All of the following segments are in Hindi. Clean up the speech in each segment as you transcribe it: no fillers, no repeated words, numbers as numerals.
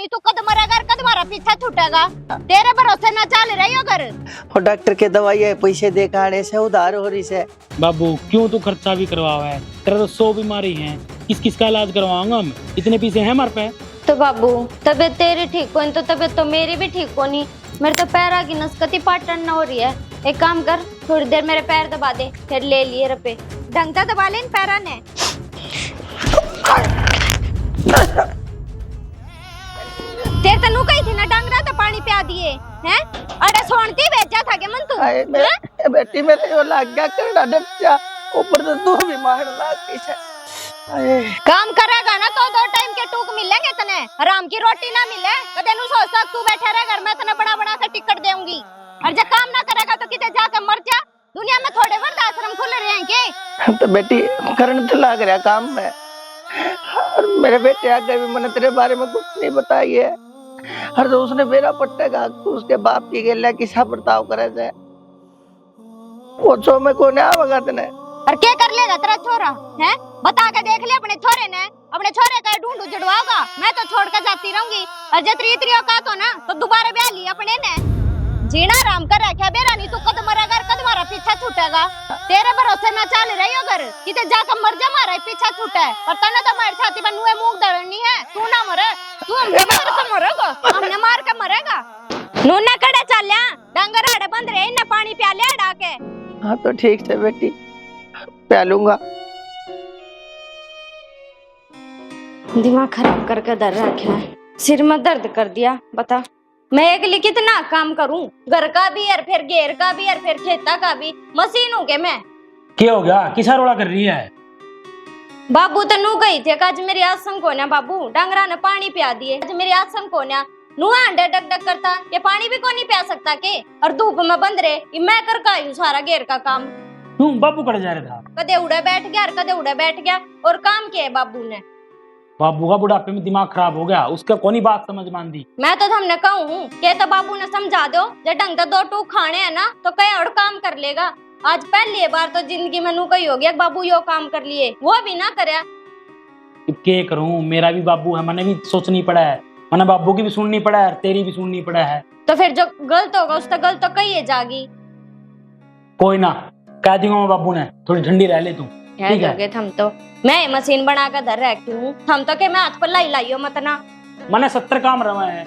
नहीं तू कद मरेगा और कद हमारा पीछा छूटेगा। तेरे भरोसे ना चल रही हो घर। और डॉक्टर के दवाई है पैसे दे के आने से उधार हो रही से। बाबू क्यों तू खर्चा भी करवावा है, तेरा तो 100 बीमारी है, किस किस का इलाज करवाऊंगा मैं, इतने पैसे हैं हमारे पे। तो बाबू तबीयत तेरी ठीक हो तो तबीयत तो मेरी भी ठीक हो नहीं। मेरे तो पैरा की नसकती पाटन हो रही है। एक काम कर थोड़ी देर मेरे पैर दबा दे फिर ले लिए रुपए। ढंग से दबा ले इन पैरा ने। तेरे तनु कही थी ना डंगरा तो पानी पिया दिए हैं। अरे सोनती भेजा था के मन तू बेटी मेरे को लग गया करना डचा ऊपर से तू भी मार लाती है। काम करेगा ना तो 2 टाइम के टूक मिलेंगे तने, आराम की रोटी ना मिले। कदे नु सोचता तू बैठा रह घर में तने बड़ा बड़ा सा टिकट देऊंगी और जब काम ना करेगा तो किते जाकर मर जा। दुनिया में थोड़े वृद्ध आश्रम खुल रहे हैं के। तो बेटी करने तो लग रहा काम में और मेरे बेटे आगे भी मैंने तेरे बारे में कुछ नहीं बताई है। हर तो उसने मेरा पट्टेगा उसके बाप की गेला किसा बर्ताव करे थे वो छो में कोने आवेगा तने। और क्या कर लेगा तेरा छोरा है, बता के देख ले अपने छोरे ने। अपने छोरे का ढूंढ जुड़वाओगा मैं तो छोड़ कर जाती रहूंगी। और जतरी इतरी औकात हो ना तो दोबारा ब्याह ली अपने ने। जीना आराम कर रखा बेरा नहीं तू कद मरेगा कद हमारा पीछा छूटेगा। तेरे भरोसे ना चल रही हो घर किते जाकर मर जा हमारा पीछा छूटे। और तने तो हमारी छाती पर नुए मूंग दड़नी है। तू ना मरे तू हमने मार के मरेगा, हमने मार के मरेगा। नूने कड़े चल डंगर आड़े बंद रहे इन्हें पानी पिया ले अड़ा के। हाँ तो ठीक है बेटी पिया लूंगा। दिमाग खराब करके दर रखा है, सिर में दर्द कर दिया। बता मैं अगली कितना काम करूं, घर का भी और फिर घेर का भी और फिर खेता का भी। मशीन हूं के मैं। क्या हो गया, किसा रोड़ा कर रही है? बाबू तो नू गई थी आज मेरी आसम को ना बाबू डंगरा ने पानी पिया दिए। आज मेरी आसम को ना नुआ अंडे डक डक करता ये पानी भी को नहीं पिया सकता के। और धूप में बंद रहे ये मैं कर का हूं सारा घेर का काम। तू बाबू कड़े जा रहा था? कदे उड़े बैठ गया और कदे उड़े बैठ गया। और काम किया है बाबू ने। बाबू का बुढ़ापे में दिमाग खराब हो गया, उसका कौन बात समझ मान दी। मैं तो हमने कहूँ के तो बाबू ने समझा दो जब ढंग से 2 टूक खाने हैं ना तो कई और काम कर लेगा। आज पहली बार तो जिंदगी में नू कही हो गया बाबू यो काम कर लिए वो भी ना करे। क्या करूं, मेरा भी बाबू है, मैंने भी सोचनी पड़ा है, मैंने बाबू की भी सुननी पड़ा है, तेरी भी सुननी पड़ा है। तो फिर जो गलत होगा उससे गलत तो कही जागी। कोई ना कह दूंगा मैं बाबू ने, थोड़ी ठंडी रह ले तू। ठीक है हम तो मैं मशीन बना कर धर रखी हूँ। हम तो के मैं हाथ पर लाई लाइयो मत ना। मैंने 70 काम रवा है।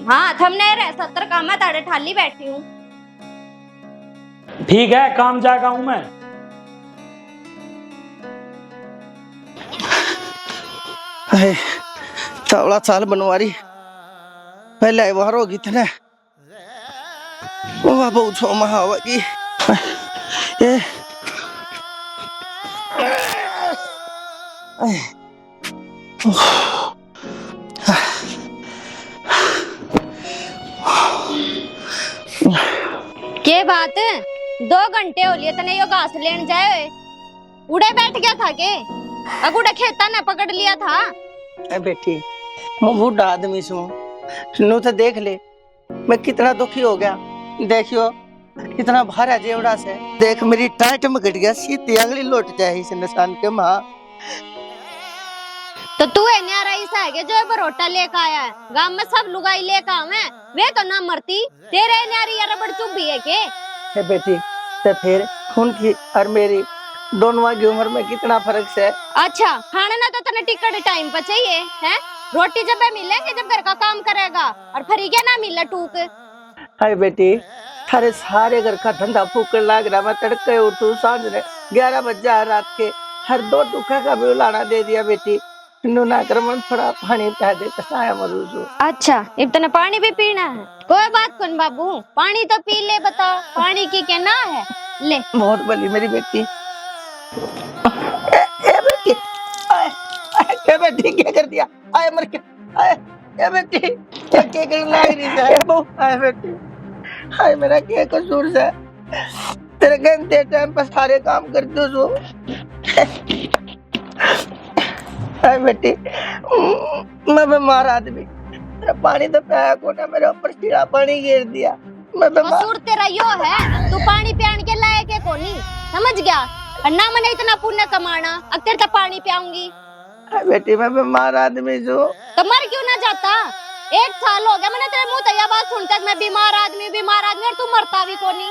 हाँ हमने रह 70 काम में ताड़े ठाली बैठी हूँ। ठीक है काम जाएगा हूँ मैं। चावला चाल बनवारी पहले बाहर होगी थे वो बहुत छो महावा की ये के बात 2 घंटे हो लिए तने यो घास लेने जाए उड़े बैठ गया था के। अब उड़े खेता ने पकड़ लिया था। ए बेटी मैं बूढ़ा आदमी सू नू तो देख ले मैं कितना दुखी हो गया। देखियो कितना भारा जेवड़ा से देख मेरी टाइट में घट गया सीधी अंगली लौट जाए इस निशान के माँ। तो तू है न्यारा ऐसा है कि जो बरोटा लेकर आया है गांव में सब लुगाई लेकर आवे वे तो ना मरती। तेरे न्यारी यार बड़ चुप्पी है के। ए बेटी तो फिर उनकी और मेरी दोनों की उम्र में कितना फर्क है। अच्छा खाना ना तो तने टिकट टाइम पर चाहिए है। रोटी जब मिलेंगे जब घर का काम करेगा और फिर क्या ना मिले टूक। हाय बेटी थारे सारे घर का धंधा फूकने लग रहा। मैं तड़के उठू सांझ 11 बजे रात के हर 2 टूका का भी उलाना दे दिया बेटी। ना कर मन थोड़ा पानी पिया दे कसाया मरूजू। अच्छा इतना पानी भी पीना है? कोई बात कौन बाबू पानी तो पी ले। बता पानी की क्या ना है ले। बहुत बली मेरी बेटी। ए बेटी क्या कर दिया? आए मर के आए ए बेटी क्या करने लग रही है? आए बेटी हाय मेरा क्या कसूर है? तेरे घंटे टाइम पर सारे काम करते हो। हाय बेटी मैं बीमार आदमी पानी तो पिया को ना मेरे ऊपर सीधा पानी गिर दिया। मैं कसूर तेरा यो है तू पानी पियान के लायक है कोनी समझ गया। और ना मैंने इतना पुण्य कमाना अब तेरे तो पानी पियाऊंगी। बेटी मैं बीमार आदमी जो तो मर क्यों ना जाता? 1 साल हो गया मैंने तेरे मुंह तैयार बात सुनता मैं बीमार आदमी और तू मरता भी कोनी।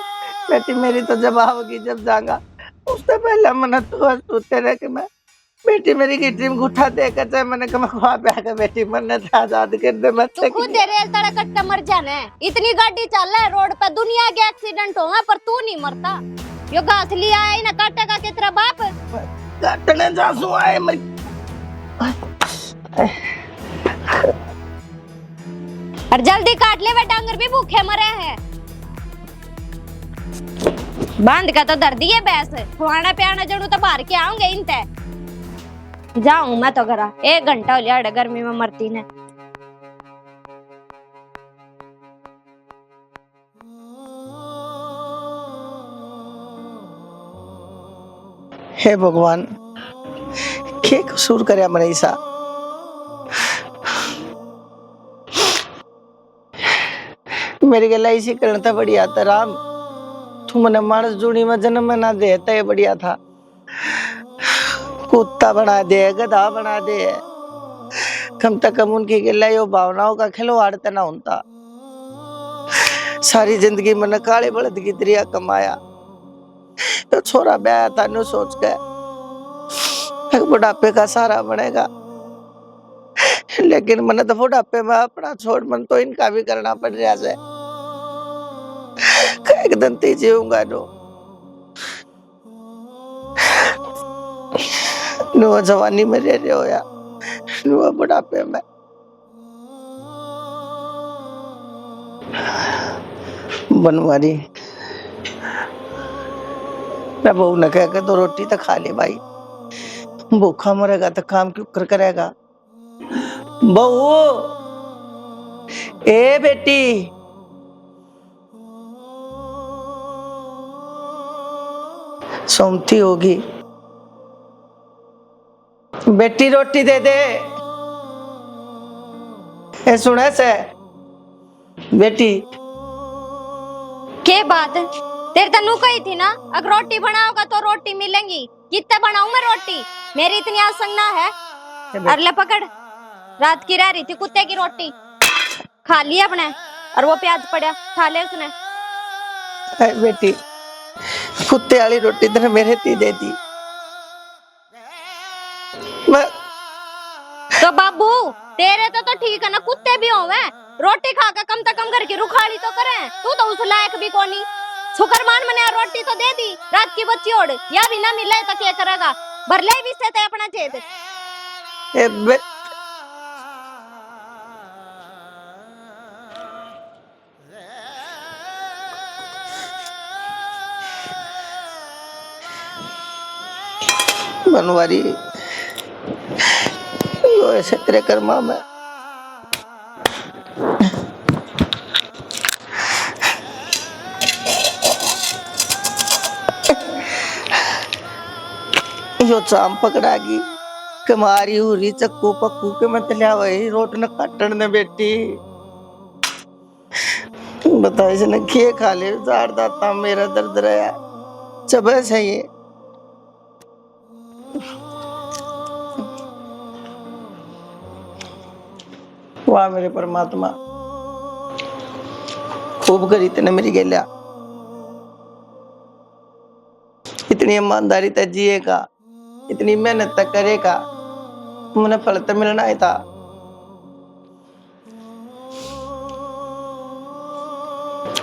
बेटी मेरी तो जब आओगी जब जाऊंगा उससे पहले मैंने तो सोचते रहे कि मैं बेटी मेरी की ड्रीम गुठा देकर चाहे मैंने कहा ख्वाब पे आकर बेटी मन ने आजाद कर दे मैं तू खुद दे रेल तड़े कट्टा मर जाने इतनी गाड़ी चल रहा है रोड पे दुनिया के एक्सीडेंट होगा पर तू नहीं मरता। यो घास लिया है ना काटेगा के तेरा बाप काटने जासू आए मर और जल्दी काट ले वे डांगर भी भूखे मरे हैं। बांध का तो दर दिए बैस खुआना पियाना जड़ू तो बाहर के आऊंगे इनते जाऊं मैं तो घरा 1 घंटा हो लिया गर्मी में मरती ने। हे भगवान के कसूर करे मरे ईसा मेरी गला इसी कारण था बढ़िया था राम तू मने मानस जुड़ी में जन्म में ना देता ये बढ़िया था कुत्ता बना दे गधा बना दे कम से कम उनकी गला यो भावनाओं का खिलवाड़ तना होता। सारी जिंदगी मैंने काले बलद की दरिया कमाया तो छोरा ब्याह था नु सोच के बुढ़ापे का सहारा बनेगा लेकिन मैंने तो बुढ़ापे में अपना छोड़ मन तो इनका भी करना पड़ रहा है एक दिन ती जीऊंगा नो जवानी में रह रहे हो या नो बुढ़ापे में बनवारी मैं बहू न कह के तो रोटी तो खा ले भाई भूखा मरेगा तो काम क्यों कर करेगा। बहू ए बेटी सोमती होगी बेटी रोटी दे दे ए सुने से बेटी के बात तेरे तनु कही थी ना अगर रोटी बनाओगा तो रोटी मिलेंगी कितने बनाऊं मैं रोटी मेरी इतनी आसंग ना है। अरले पकड़ रात की रह रही थी कुत्ते की रोटी खा ली अपने और वो प्याज पड़ा खा ले उसने। बेटी कुत्ते वाली रोटी तेरे मेरे ती दे दी मैं तो बाबू तेरे तो ठीक है ना कुत्ते भी होवे रोटी खा के कम से कम घर की रुखाड़ी तो करें तू तो उस लायक भी कोनी शुक्रमान मने रोटी तो दे दी रात की बच्ची ओढ़ या भी ना मिले तो क्या करेगा भरले भी से अपना चेत बनवारी यो ऐसे तेरे कर्मा में यो चाम पकड़ागी कमारी हुरी चक्कू पक्कू के मत लिया वही रोट न काटन ने बेटी बता इसने किए खा ले जार दाता मेरा दर्द रहा चबे सही वाह मेरे परमात्मा खूब करी तेने मेरी गेल्या इतनी ईमानदारी तक जिएगा इतनी मेहनत तक करेगा मुझे फल तो मिलना ही था।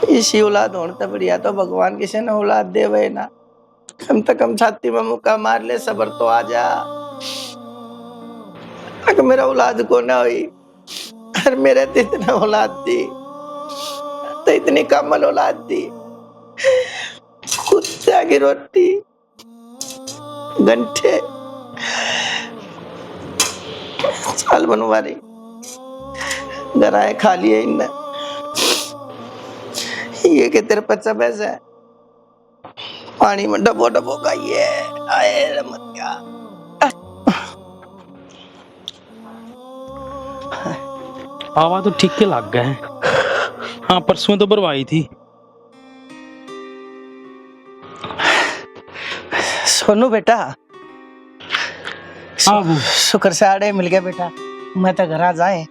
इसी औलाद होने तो बढ़िया तो भगवान किसी ने औलाद दे वही ना कम से कम छाती में मुक्का मार ले सबर तो आ जा अगर मेरा औलाद को ना हुई और मेरे तो इतना औलाद दी तो इतनी कमल औलाद दी कुत्ते की रोटी घंटे साल बनवारी घर आए खा लिए इनने ये के तेरे पच्चा पैसा है पानी में डबो डबो का ये आए मत क्या हवा तो ठीक के लग गए हाँ परसों तो भरवाई थी। सोनू बेटा हाँ शुक्र से आड़े मिल गया बेटा मैं तो घर आ जाए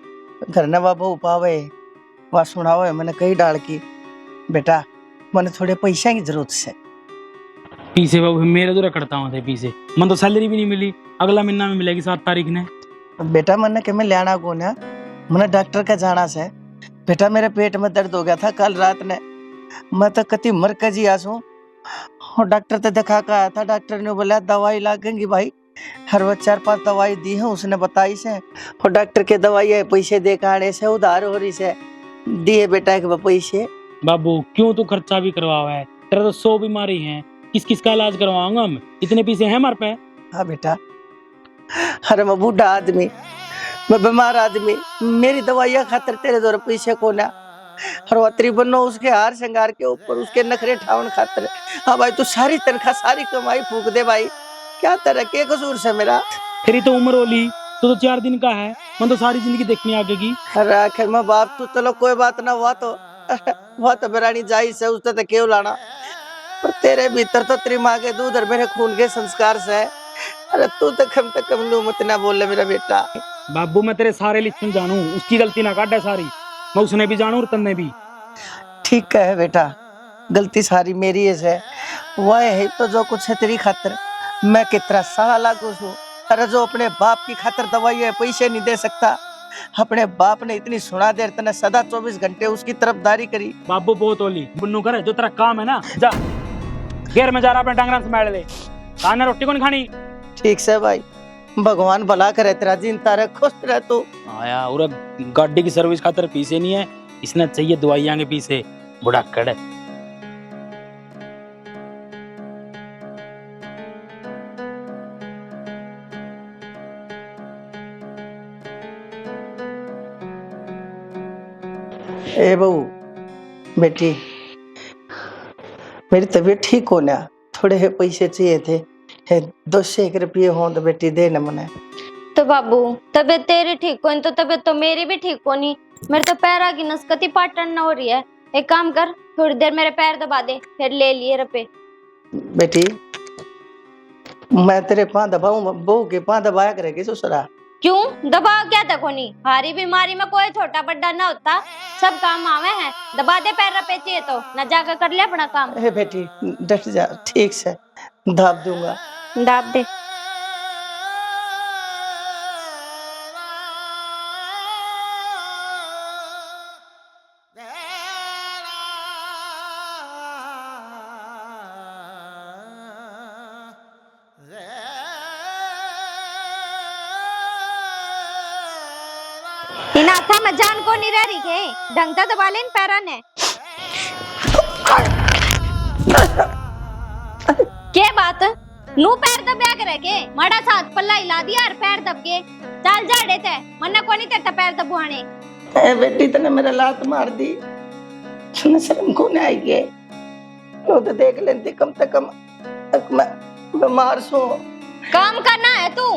घर ने बाबू पावे वह सुनाओ है मैंने कही डाल की बेटा मैंने थोड़े पैसा की जरूरत है। पीछे बाबू मेरे तो रखड़ता हूँ थे पीछे, मन तो सैलरी भी नहीं मिली, अगला महीना में मिलेगी 7 तारीख ने। बेटा मैंने कि मैं लेना कौन है, मैंने डॉक्टर का जाना से। बेटा मेरे पेट में दर्द हो गया था कल रात ने, मैं तो कति मरकजी आसू और डॉक्टर तो दिखा कर आया था। डॉक्टर ने बोला दवाई लागेंगी भाई, हर वो 4-5 दवाई दी है उसने बताई से, और डॉक्टर के दवाई है पैसे दे के आने से उधार हो रही से दिए बेटा के पैसे। बाबू क्यों तू खर्चा भी करवावा है, तेरा तो 100 बीमारी है, किस किस का इलाज करवाऊंगा हम, इतने पैसे हैं हमारे पे। हाँ बेटा, अरे मैं बूढ़ा आदमी, मैं बीमार आदमी, मेरी दवाइयाँ खातर तेरे दो पैसे को ना, और वत्री बनो उसके हार श्रृंगार के ऊपर उसके नखरे ठावन खातर। हाँ भाई तू सारी तनख्वाह सारी कमाई फूक दे भाई, क्या तरह के कसूर से मेरा। तेरी तो उम्र होली तो 4 दिन का है, मन तो सारी जिंदगी देखनी आगे की। अरे आखिर में बाप तू चलो कोई बात ना हुआ तो वह तो बेरानी जाई से उसने तो क्यों लाना, पर तेरे भीतर तो तेरी माँ के दूध और मेरे खून के संस्कार से है। अरे तू तो कम लू मत ना बोले मेरा बेटा। बाबू मैं तेरे सारे लिखन जानू, उसकी गलती ना काटे सारी, मैं उसने भी जानू और तन्ने भी। ठीक है बेटा, गलती सारी मेरी है, वह है तो जो कुछ है तेरी खातर मैं कितना सारा लागू हूँ। अरे जो अपने बाप की खातर दवाई है पैसे नहीं दे सकता, अपने बाप ने इतनी सुना देर तने सदा 24 घंटे उसकी तरफदारी करी। बाबू बहुत होली बुन्नू करे, जो तेरा काम है ना जा घेर में जा रहा अपने डांगरा संभाल ले, खाना रोटी कौन खानी। ठीक से भाई, भगवान भला करे तेरा जीन तारे खुश रह तू। आया और गाड़ी की सर्विस खातर पीछे नहीं है, इसने चाहिए दवाइयां के पीछे बुढ़ा कड़े। ए बहू बेटी, मेरी तबीयत ठीक होना, थोड़े है पैसे चाहिए थे, 201 रुपये हो तो बेटी दे न मने। तो बाबू तबीयत तेरी ठीक होनी तो तबीयत तो मेरी भी ठीक होनी, मेरे तो पैर की नसकती पाटन हो रही है। एक काम कर थोड़ी देर मेरे पैर दबा दे फिर ले लिए रुपए। बेटी मैं तेरे पाँव दबाऊं, बहू के पाँव दबाया करेगी ससुरा। क्यों दबाव क्या तक होनी, हारी बीमारी में कोई छोटा बड़ा ना होता, सब काम आवे हैं। दबा दे पैर रुपए चाहिए तो न जाकर कर ले अपना काम। ए बेटी डट जा, ठीक से दाब दूंगा। दाब दे। इन आथा में जान को नहीं रह रही के ढंग से दबा लेन पैरा ने। के बात नू पैर दबा के के माड़ा साथ पल्ला हिला दिया और पैर दब के चल जा देते मन्ना को नहीं तेरा पैर दबवाने। ए बेटी तने मेरा लात मार दी, सुन शर्म को नहीं आई है, तो देख लेती कम से कम मैं बीमार सो। काम करना है तू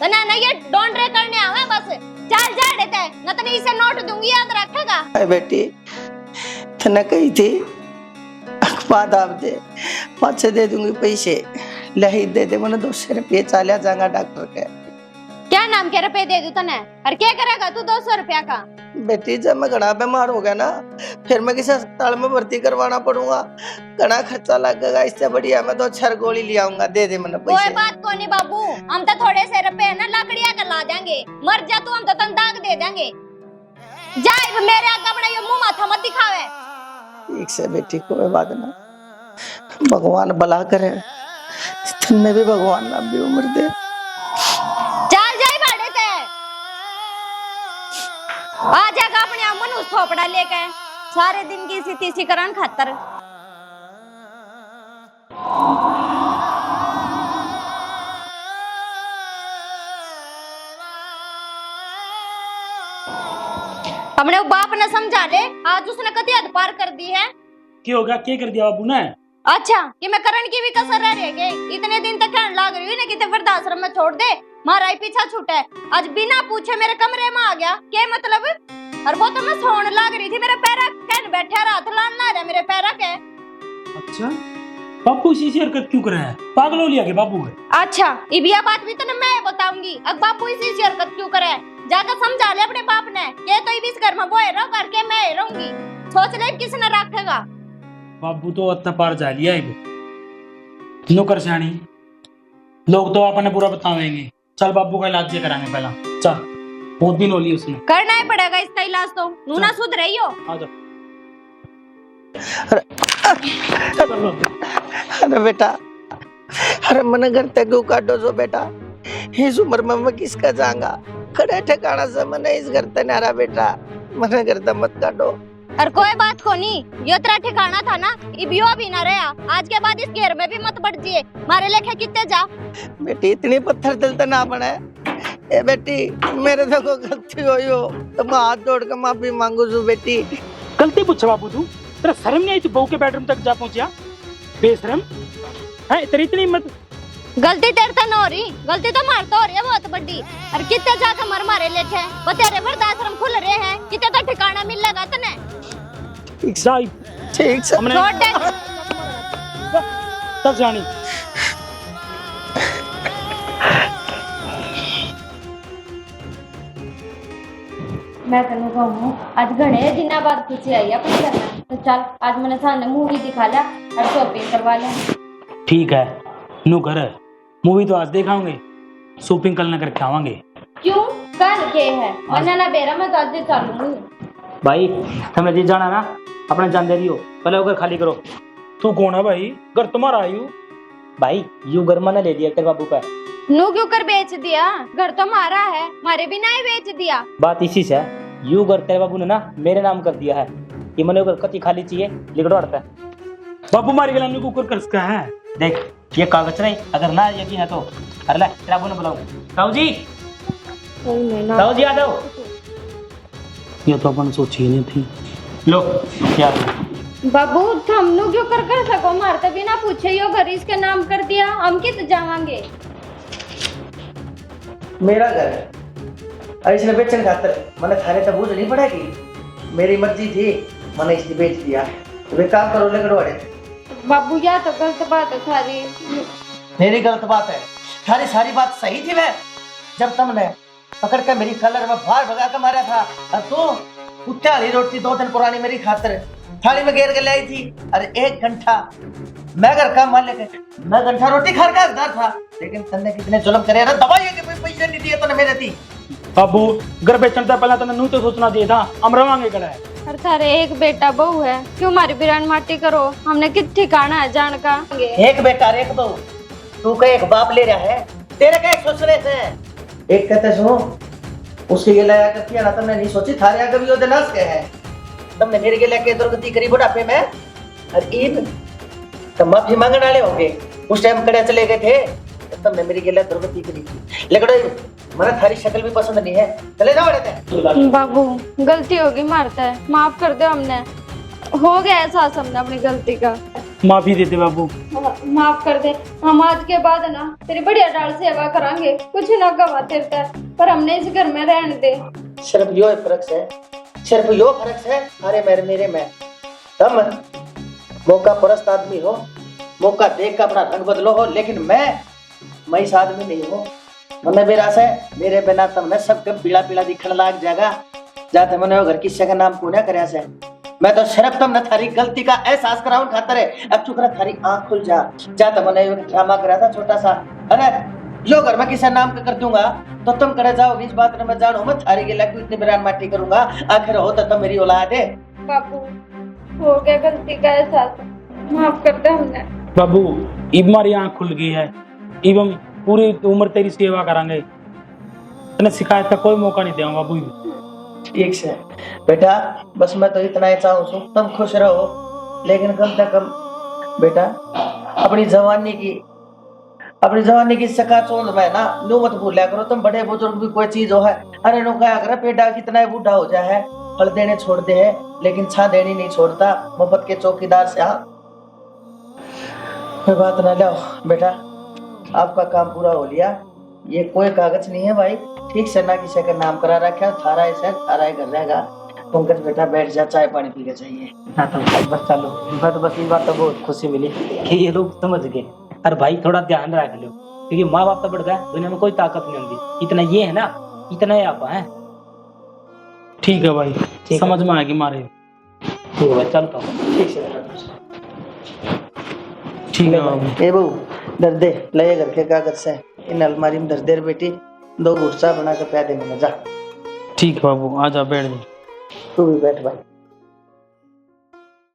तना नहीं ये डोंडरे करने आवे बस चल जा देते न तो इसे नोट दूंगी याद रखेगा। ए बेटी तने कही थी अखबार दाब दे, 5 दे दूंगी पैसे, लही दे दे मैंने 200 रुपये चालिया जाऊंगा डॉक्टर के। क्या नाम के रुपए दे दू तने और क्या करेगा तू 200 रुपया का। बेटी जब मैं घना बीमार हो गया ना फिर मैं किसी अस्पताल में भर्ती करवाना पड़ूंगा, घना खर्चा लगेगा, इससे बढ़िया मैं 2-4 गोली ले आऊंगा, दे दे मैंने पैसे। कोई बात को नहीं बाबू, हम तो थोड़े से रुपए ना लकड़ियां का ला देंगे, मर जा तू हम तो तन दाग दे देंगे। जाए मेरे आगे अपना ये मुंह माथा मत दिखावे। ठीक से बेटी कोई बात ना, भगवान भला करे, तुमने भी भगवान ना भी उम्र दे। चल जाए बाड़े ते आ जाएगा अपने अमन उस थोपड़ा लेके सारे दिन की सी तीसी करन खातर। अपने बाप ने समझा ले, आज उसने कति हद पार कर दी है। क्या हो गया, क्या कर दिया बाबू ने। अच्छा कि मैं करण की भी कसर रह गई, इतने दिन तक कहने लाग रही ना कि वृद्धाश्रम में छोड़ दे, मारा ही पीछा छूटा है, आज बिना पूछे मेरे कमरे में आ गया, क्या मतलब। और वो तो मैं सोने लाग रही थी, मेरे पैरा कहने बैठा रहा था, लान ला रहा मेरे पैरा के। अच्छा बाबू इसी से हरकत क्यों करे है? पागल हो लिया के बाबू है? अच्छा इबिया बात भी तो ना मैं बताऊंगी। अब बापू इसी से हरकत क्यों करे? जाकर समझा ले अपने बाप ने, ये तो इस घर में बोए रहो करके मैं रहूंगी। सोच ले किसने रखेगा। बाबू तो अत्ता पार जा लिया है। नौकर शानी लोग तो अपने पूरा बतावेंगे। चल बाबू का इलाज कराएंगे पहला। चल बहुत दिन हो ली उसने। करना ही पड़ेगा इसका इलाज तो। नूना सुध रही हो। आ जाओ। अरे बेटा, अरे मन घर तक क्यों काटो जो बेटा? इस उम्र में मैं किसका जाऊंगा? खड़े ठिकाना से मन इस घर तक नारा बेटा, मन घर तक मत काटो। और कोई बात को नहीं, ये तेरा ठिकाना था ना, इबियो भी ना रहा। आज के बाद इस घेर में भी मत बढ़ जिए। मारे लेखे कितने जा। बेटी इतनी पत्थर दिल तो ना बने। ए बेटी, मेरे से कोई गलती हुई हो तो मैं हाथ जोड़ के माफी मांगू छू बेटी। गलती पूछा बाबू तू? तेरा शर्म नहीं आई तू बहू के बेडरूम तक जा पहुंचा? बेशरम है तेरी इतनी हिम्मत? गलती तेरे तो न हो रही, गलती तो मार तो हो रही है बहुत बड़ी। और कितने जाकर मर मारे लेटे वो तेरे वृद्धाश्रम खुल रहे हैं, कितने तो ठिकाना मिल लगा तने। ठीक से हमने छोड़ दे। तब जानी मैं तेन कहूँ आज घने दिन बाद खुशी आई है अपने घर में, तो चल आज मैंने सामने मूवी दिखा लिया और शॉपिंग करवा लिया। ठीक है नू घर मूवी तो आज देखाओगे, शॉपिंग कल न करके आवांगे। क्यों कल के है वरना ना बेरा मैं तो आज चलूंगी। भाई हमें जी जाना ना, अपने जान दे दियो, पहले वो घर खाली करो। तू कौन है भाई? घर तुम्हारा आयु भाई, यू घर मैंने ले दिया तेरे बाबू का। नू क्यों कर बेच दिया? घर तो हमारा है, मारे भी ना ही बेच दिया। बात इसी से है, यू घर तेरे बाबू ने ना मेरे नाम कर दिया है। ये मैंने घर कति खाली चाहिए लिखड़ो अड़ता है। बाबू मारी गला को कुकर कर सका है। देख ये कागज नहीं, अगर ना यकीन है तो अरे ले तेरा बाबू ने बुलाओ। ताऊ जी, ताऊ जी आ जाओ। ये तो अपन सोची नहीं थी। लो क्या बाबू हमनु क्यों कर सको? मारते बिना पूछे यो घर इसके नाम कर दिया, हम कित जावांगे? मेरा घर है और इसने बेचने खातर मैंने थारे तक बूझ नहीं पड़ेगी। मेरी मर्जी थी, मैंने इसने बेच दिया। तो वे काम करो लेकर वाले। बाबू या तो गलत बात है सारी। मेरी गलत बात है? थारी सारी बात सही थी। मैं जब तुमने पकड़ कर मेरी कलर में बाहर भगा कर मारा था और तू कुत्ते वाली रोटी 2 दिन पुरानी मेरी खातर थाली में घेर के लाई थी। अरे 1 घंटा मैं घर काम मान लेके मैं घंटा रोटी खा का हकदार था, लेकिन तुमने कितने जुल्म करे। अरे दवाई के पैसे नहीं दिए तूने मेरे थी। बाबू घर बेचने से पहले तूने नू तो सोचना चाहिए था, हम रवांगे कड़ा है। अरे थारे एक बेटा बहू है, क्यों हमारी बिरान माटी करो? हमने कित ठिकाना है जान का? एक बेटा एक बहू, तू का एक बाप ले रहा है, तेरे का एक ससुरे से। एक कहते सुनो उसके लिए लाया करती है ना, तुमने नहीं सोची थारे आगे भी वो दिलास के है। तुमने मेरे के लिए दुर्गति करी बुढ़ापे में और इन तो माफी मांगने वाले होंगे। उस टाइम कड़े चले गए थे तो तुमने मेरी के लिए दुर्गति करी थी, लेकिन मैंने थारी शक्ल भी पसंद नहीं है। चले जाओ बेटे। बाबू गलती होगी, मारता है, माफ कर दो। हमने हो गया एहसास हमने अपनी गलती का। माफी देते बाबू, माफ कर दे। हम आज के बाद ना तेरी बढ़िया डाल सेवा करांगे, कुछ ना गवाते रहता है, पर हमने इस घर में रहने दे। सिर्फ यो फर्क है, सिर्फ यो फर्क है अरे मेरे में। तुम मौका परस्त आदमी हो, मौका देख कर अपना रंग बदलो हो, लेकिन मैं इस आदमी नहीं हूँ। मैंने मेरा से मेरे बिना तुमने सबके पीला पीला दिखने लाग जाएगा। जाते मैंने वो घर किस्से का नाम पुण्य करे से। मैं तो सिर्फ तुमने थारी गलती का एहसास कराऊं खातर है। अब चुकरा थारी आंख खुल जा। जाते मैंने एक ड्रामा करा था छोटा सा, अरे जो घर में किसी नाम का कर दूंगा तो तुम करे जाओ। इस बात में मैं जानू, मैं थारी के लिए इतनी बिरान माटी करूंगा, आखिर हो तो मेरी औलाद है। बाबू हो गया गलती का एहसास, माफ कर दे हमने। बाबू इब हमारी आँख खुल गई है, इब हम पूरी उम्र तेरी सेवा करांगे, तने शिकायत का कोई मौका नहीं देंगे बाबू। ठीक से बेटा, बस मैं तो इतना ही चाहूँ तुम खुश रहो, लेकिन कम से कम बेटा अपनी जवानी की सकाचौंध में ना नो मत भूलिया करो। तुम बड़े बुजुर्ग भी कोई चीज हो है, अरे नो कहा कर पेटा कितना बूढ़ा हो जाए है, फल देने छोड़ दे है लेकिन छा देनी नहीं छोड़ता। मोहब्बत के चौकीदार से हाँ कोई बात ना लो बेटा, आपका काम पूरा हो लिया। ये कोई कागज नहीं है भाई, ठीक से ना किसी का नाम करा रखा, थारा ऐसा थारा घर रहेगा। पंकज बेटा बैठ जा, चाय पानी पी के चाहिए। हाँ तो बस चलो, बस ये बात तो बहुत खुशी मिली कि ये लोग समझ गए। अरे भाई थोड़ा ध्यान रख लो, क्योंकि माँ बाप तो बढ़ गया, दुनिया में कोई ताकत नहीं होती, इतना ये है ना, इतना ही आप है। ठीक है भाई, समझ में आएगी मारे। ठीक है भाई, चलता हूँ। ठीक है ठीक है बाबू। ए बहू, धर दे, ले घर के कागज से इन अलमारी में धर दे रे बेटी, 2 घुट चाय बना के पिया दे, मैंने जा। ठीक है बाबू, आजा बैठ जा। तू भी बैठ भाई।